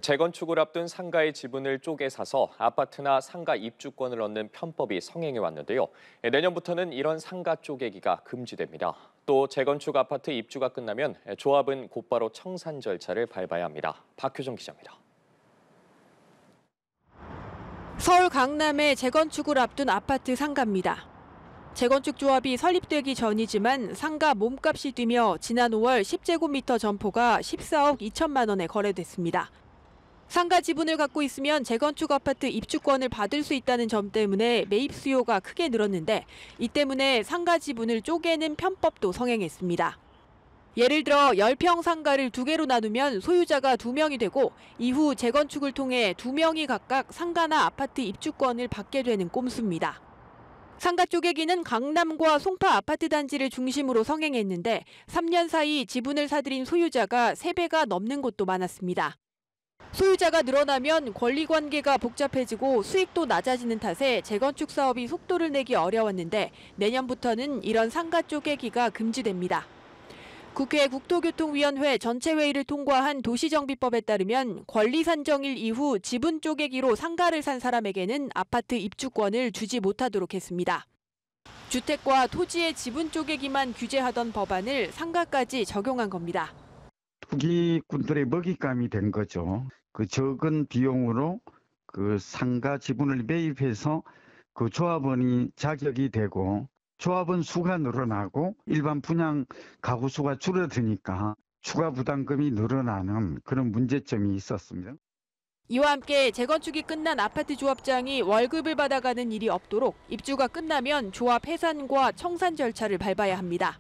재건축을 앞둔 상가의 지분을 쪼개 사서 아파트나 상가 입주권을 얻는 편법이 성행해 왔는데요. 내년부터는 이런 상가 쪼개기가 금지됩니다. 또 재건축 아파트 입주가 끝나면 조합은 곧바로 청산 절차를 밟아야 합니다. 박효정 기자입니다. 서울 강남의 재건축을 앞둔 아파트 상가입니다. 재건축 조합이 설립되기 전이지만 상가 몸값이 뛰며 지난 5월 10제곱미터 점포가 14억 2천만 원에 거래됐습니다. 상가 지분을 갖고 있으면 재건축 아파트 입주권을 받을 수 있다는 점 때문에 매입 수요가 크게 늘었는데 이 때문에 상가 지분을 쪼개는 편법도 성행했습니다. 예를 들어 10평 상가를 2개로 나누면 소유자가 2명이 되고 이후 재건축을 통해 2명이 각각 상가나 아파트 입주권을 받게 되는 꼼수입니다. 상가 쪼개기는 강남과 송파 아파트 단지를 중심으로 성행했는데 3년 사이 지분을 사들인 소유자가 3배가 넘는 곳도 많았습니다. 소유자가 늘어나면 권리관계가 복잡해지고 수익도 낮아지는 탓에 재건축 사업이 속도를 내기 어려웠는데 내년부터는 이런 상가 쪼개기가 금지됩니다. 국회 국토교통위원회 전체회의를 통과한 도시정비법에 따르면 권리산정일 이후 지분 쪼개기로 상가를 산 사람에게는 아파트 입주권을 주지 못하도록 했습니다. 주택과 토지의 지분 쪼개기만 규제하던 법안을 상가까지 적용한 겁니다. 투기꾼들의 먹잇감이 된 거죠. 그 적은 비용으로 그 상가 지분을 매입해서 그 조합원이 자격이 되고 조합원 수가 늘어나고 일반 분양 가구 수가 줄어드니까 추가 부담금이 늘어나는 그런 문제점이 있었습니다. 이와 함께 재건축이 끝난 아파트 조합장이 월급을 받아가는 일이 없도록 입주가 끝나면 조합 해산과 청산 절차를 밟아야 합니다.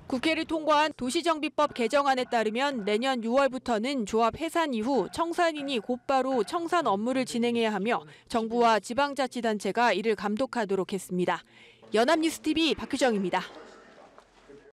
국회를 통과한 도시정비법 개정안에 따르면 내년 6월부터는 조합 해산 이후 청산인이 곧바로 청산 업무를 진행해야 하며 정부와 지방자치단체가 이를 감독하도록 했습니다. 연합뉴스TV 박효정입니다.